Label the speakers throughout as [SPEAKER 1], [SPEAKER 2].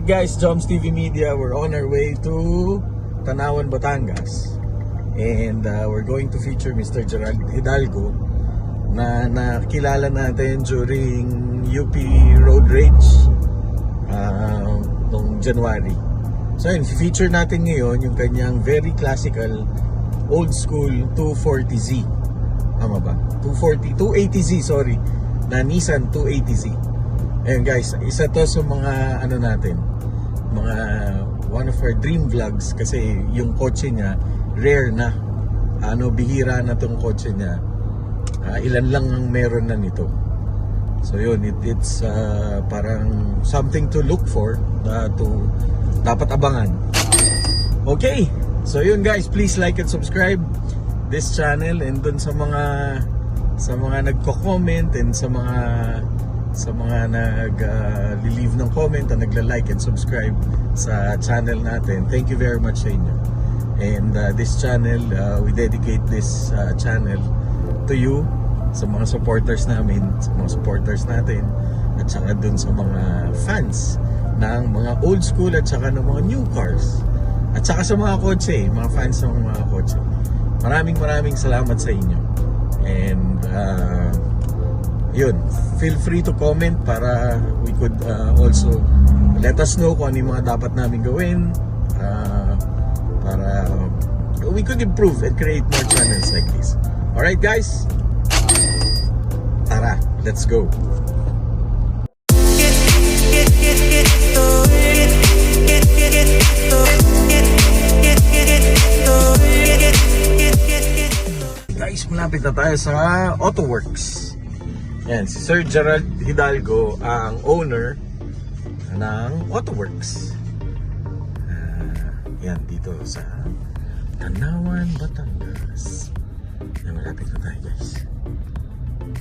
[SPEAKER 1] Alright guys, Joms TV Media, we're on our way to Tanawan, Batangas. And we're going to feature Mr. Gerald Hidalgo na nakilala natin during UP Road Rage noong January. So yun, feature natin ngayon yung kanyang very classical old school 240Z. Tama ba? 280Z, sorry. Na Nissan 280Z. Ayun guys, isa to sa mga ano natin, mga one of our dream vlogs kasi yung kotse niya rare na, bihira na tong kotse niya. Ilan lang ang meron na nito. So yun, it's parang something to look for, dapat abangan. Okay, so yun guys, please like and subscribe this channel, and dun sa mga nagko-comment and sa mga nag-leave ng comment at nagla-like and subscribe sa channel natin. Thank you very much sa inyo. And this channel, we dedicate this channel to you, sa mga supporters namin, sa mga supporters natin, at saka dun sa mga fans ng mga old school at saka ng mga new cars, at saka sa mga kotse, mga fans ng mga kotse. Maraming salamat sa inyo. And yun, feel free to comment para we could also let us know kung ano yung mga dapat namin gawin para we could improve and create more channels like this. Alright guys, tara, let's go. Guys, malapit na tayo sa AutoWorks. Yan, si Sir Gerald Hidalgo ang owner ng AutoWorks. Yan, dito sa Tanawan, Batangas. Yan, malapit na tayo guys.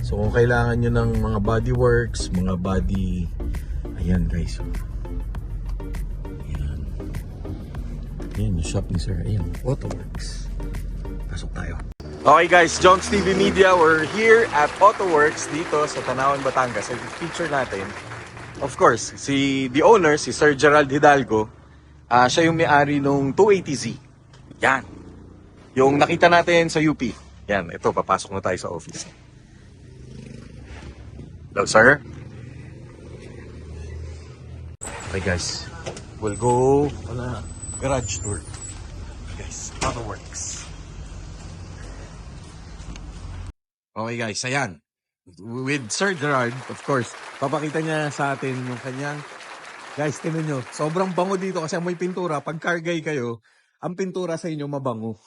[SPEAKER 1] So kung kailangan nyo ng mga body works, mga body, ayan guys. Ayan. Ayan yung shop ni Sir. Ayan, AutoWorks. Pasok tayo. Okay guys, Joms TV Media, we're here at AutoWorks dito sa Tanawan, Batangas. Ang feature natin, of course, the owner, si Sir Gerald Hidalgo, siya yung may-ari nung 280Z. Yan. Yung nakita natin sa UP. Yan, ito, papasok na tayo sa office. Hello, sir. Okay guys, we'll go on a garage tour. Okay guys, AutoWorks. Okay guys, ayan. With Sir Gerard, of course, papakita niya sa atin yung kanyang, guys, tingnan nyo, sobrang bango dito kasi may pintura. Pag car guy kayo, ang pintura sa inyo mabango.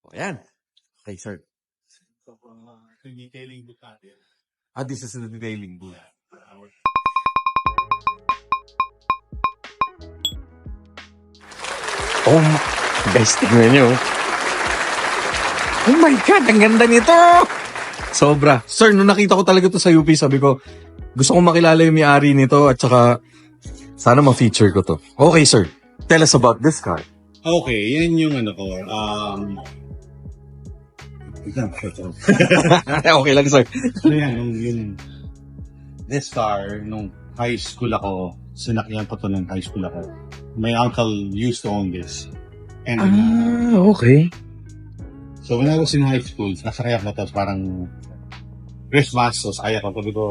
[SPEAKER 1] O, ayan. Okay, sir.
[SPEAKER 2] So, detailing booth natin.
[SPEAKER 1] This is the detailing booth. Oh, guys, tingnan nyo. Oh my God, ang ganda nito! Sobra. Sir, nung nakita ko talaga to sa UP, sabi ko, gusto kong makilala yung may-ari nito at saka sana ma-feature ko to. Okay, sir. Tell us about this car.
[SPEAKER 2] Okay, yan yung ano ko.
[SPEAKER 1] Okay lang, sir.
[SPEAKER 2] So yan, this car, nung high school ako, sinakyan ko to nung high school ako. My uncle used to own this. And
[SPEAKER 1] Okay.
[SPEAKER 2] so when I was in high school, nasakay ako na to, parang Christmas, so sakay ako. Sabi ko,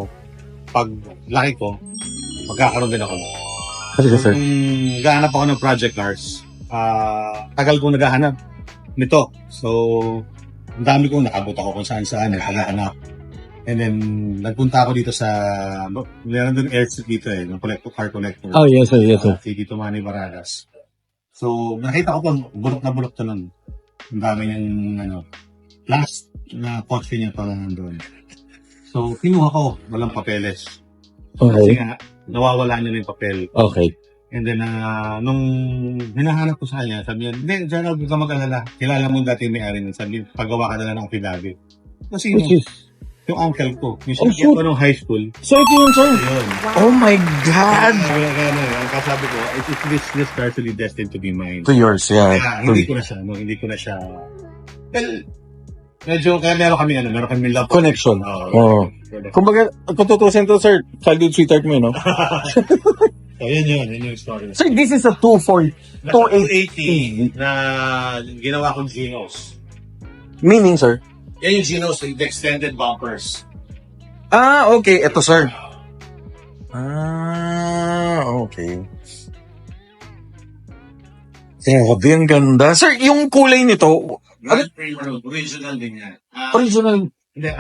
[SPEAKER 2] pag laki ko, magkakaroon din ako.
[SPEAKER 1] Kasi, sir.
[SPEAKER 2] Naghahanap ako ng project cars. Tagal kong naghahanap nito. So, ang dami kong nakabot ako kung saan-saan, naghahanap. And then, nagpunta ako dito sa, meron doon airstrip dito ng car collector.
[SPEAKER 1] Oh, yes, sir. Yes, sir.
[SPEAKER 2] Si Tito Manny Baragas. So, nakita ko pang bulok na bulok to nun. Ang dami niyang, last na kotse niya pa nandun. So, kinuha ko, walang papeles. Kasi nga, nawawala niya yung papel.
[SPEAKER 1] Okay.
[SPEAKER 2] And then, nung hinahanap ko sa kanya, sabi niya, hindi, Gerald, huwag ka mag-alala. Kilala mo dati yung may-ari nun. Sabi niya, paggawa ka na lang ng affidavit. Kasi yung uncle ko, yung sinakyan ko nung high school.
[SPEAKER 1] So, ito yun, sir.
[SPEAKER 2] Yun.
[SPEAKER 1] Oh my God!
[SPEAKER 2] Ang kasabi ko, this car is really destined to be mine.
[SPEAKER 1] To yours, yeah.
[SPEAKER 2] Kaya, hindi ko na siya, well, medyo, kaya meron kami love
[SPEAKER 1] Connection. Oo. Kumbaga, kung tutusin to, sir, childhood sweetheart mo, no?
[SPEAKER 2] So, yun yung story.
[SPEAKER 1] Sir, this is a 280.
[SPEAKER 2] Na ginawa kong Genos.
[SPEAKER 1] Meaning, sir?
[SPEAKER 2] Yan yung Genos, the extended bumpers.
[SPEAKER 1] Ah, okay. Ito, sir. Ah, okay. Grabe, ang ganda. Sir, yung kulay nito,
[SPEAKER 2] Original din yan.
[SPEAKER 1] original.
[SPEAKER 2] Hindi,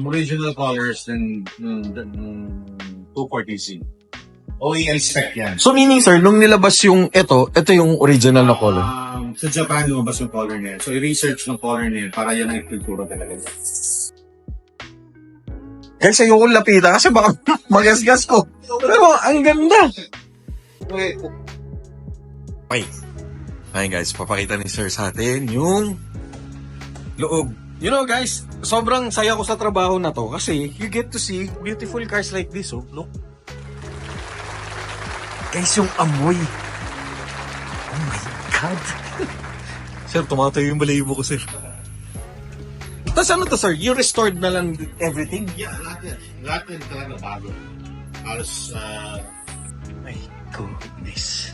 [SPEAKER 2] original colors ng 240Z. OEM spec yan.
[SPEAKER 1] So, meaning, sir, nung nilabas yung ito yung original na color.
[SPEAKER 2] Sa Japan, lumabas yung color niya. So, i-research ng color niya para yan ang kultura talaga.
[SPEAKER 1] Guys, ayoko lapitan kasi baka magasgas ko. Pero, ang ganda. Okay. Ayun guys, papakita ni sir sa atin yung loob. You know guys, sobrang saya ko sa trabaho na to kasi you get to see beautiful cars like this, oh. Look. Guys, yung amoy. Oh my God. Sir, tumatayo yung balahibo ko, sir. Tapos ano to, sir? You restored na lang everything?
[SPEAKER 2] Yeah, lahat yan talaga bago. Halos,
[SPEAKER 1] My goodness.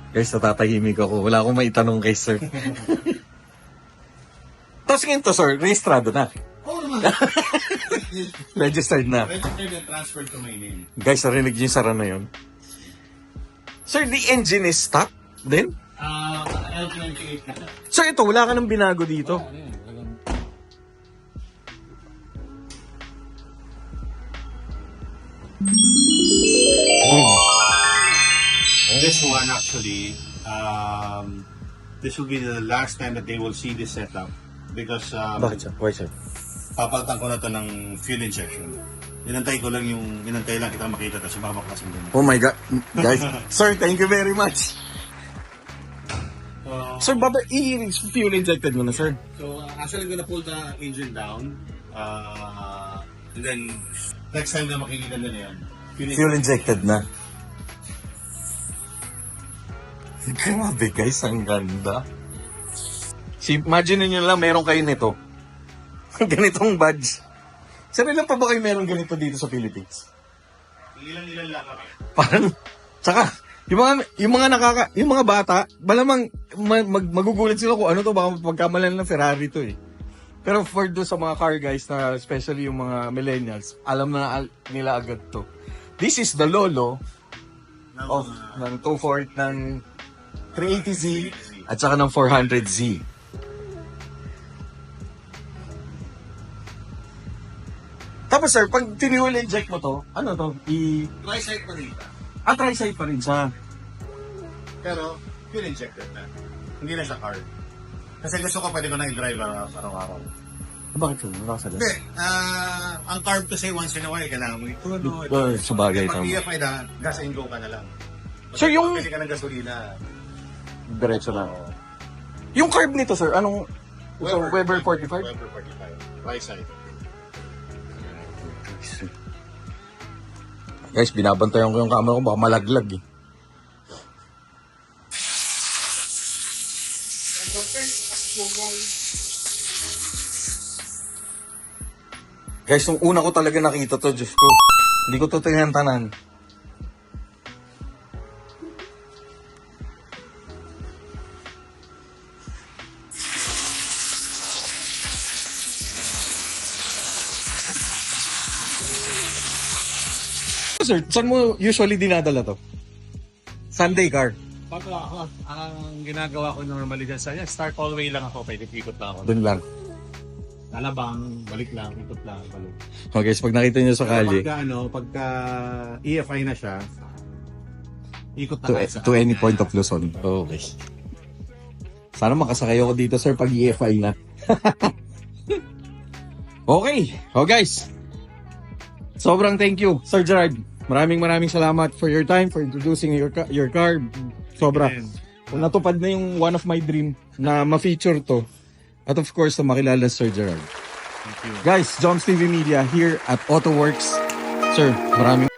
[SPEAKER 1] Guys, natatahimik ako. Wala akong maitanong kay sir. Tapos ngayon to, sir, registrado na.
[SPEAKER 2] oo naman.
[SPEAKER 1] Registered na.
[SPEAKER 2] Registered and transferred to my name.
[SPEAKER 1] Guys, narinig niyo yung sara na yun. Sir, the engine is stock din?
[SPEAKER 2] L28 na.
[SPEAKER 1] Sir, ito, wala ka nang binago dito.
[SPEAKER 2] This one actually, this will be the last time that they will see this setup because
[SPEAKER 1] Bakit, sir? Why, sir?
[SPEAKER 2] papalitan ko na to ng fuel injection. Inantay lang kita makita tapos babaklas mo din.
[SPEAKER 1] Oh my God. Guys, sir, thank you very much. Sir, fuel injected mo na, sir.
[SPEAKER 2] So actually I'm gonna pull the engine down and then next time na makikita na yan.
[SPEAKER 1] Fuel injected na. Grabe guys, ang ganda. Imagine nyo lang, meron kayo nito. Ganitong badge. Sir, ilan pa ba kayo meron ganito dito sa Philippines?
[SPEAKER 2] Ilan lang kami.
[SPEAKER 1] Parang, tsaka, yung mga bata, malamang magugulat sila kung ano to, baka pagkamalan ng Ferrari to eh. Pero for do sa mga car guys, na especially yung mga millennials, alam na nila agad to. This is the Lolo of ng 240 ng 380Z at saka ng 400Z. Tapos sir, pag tiniwal inject mo to, ano to?
[SPEAKER 2] Tri-side pa rin.
[SPEAKER 1] Tri-side pa rin siya.
[SPEAKER 2] Pero fuel injected na. Hindi na siya car. Kasi gusto ko pwede ko na i-drive araw-araw.
[SPEAKER 1] Bakit yun? Wala ka sa
[SPEAKER 2] Hindi, ang carb kasi once in a while, kailangan mo ito.
[SPEAKER 1] Sabagay,
[SPEAKER 2] Pag
[SPEAKER 1] tama.
[SPEAKER 2] EFI na, gas and go ka na lang.
[SPEAKER 1] So, yung-
[SPEAKER 2] Pili ka ng gasolina.
[SPEAKER 1] Diretso na. Yung carb nito sir, anong... Weber 45?
[SPEAKER 2] Weber 45. Right side.
[SPEAKER 1] Guys, binabantayan ko yung camera ko, baka malaglag eh. Guys, yung una ko talaga nakita to, Diyos ko. Hindi ko to tinantanan. Sir, saan mo usually dinadala to? Sunday car.
[SPEAKER 3] Pag ako, ang ginagawa ko normally dyan sa start all way lang ako, pwede ikot lang ako.
[SPEAKER 1] Doon lang.
[SPEAKER 3] Lalabang, balik lang, ikot lang, balik.
[SPEAKER 1] Okay, so pag nakita nyo sa kalye,
[SPEAKER 3] Pagka EFI na siya, ikot na
[SPEAKER 1] to,
[SPEAKER 3] tayo sa
[SPEAKER 1] to any point of Luzon. Okay. Sana makasakay ako dito, sir, pag EFI na. Okay. Oh, guys. Sobrang thank you, Sir Gerard. Maraming salamat for your time, for introducing your car. Sobra. Natupad na yung one of my dream na ma-feature to. At of course, na makilala Sir Gerard.
[SPEAKER 3] Thank you.
[SPEAKER 1] Guys, Joms TV Media here at AutoWorks. Sir, maraming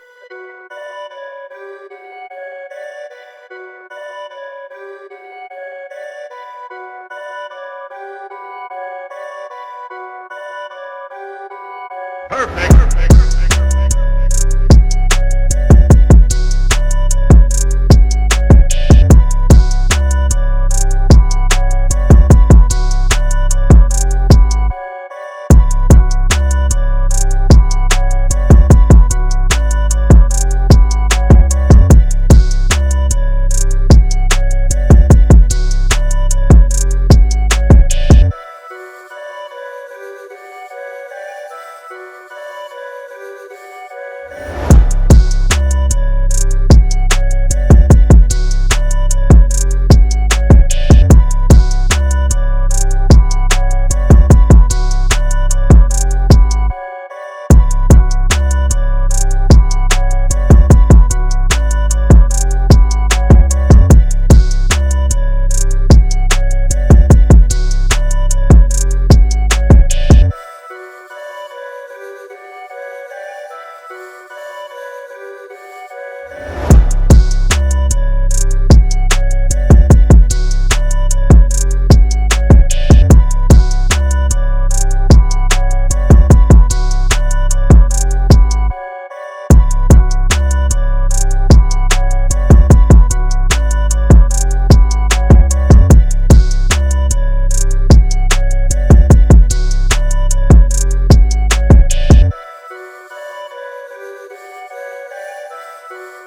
[SPEAKER 4] Bye.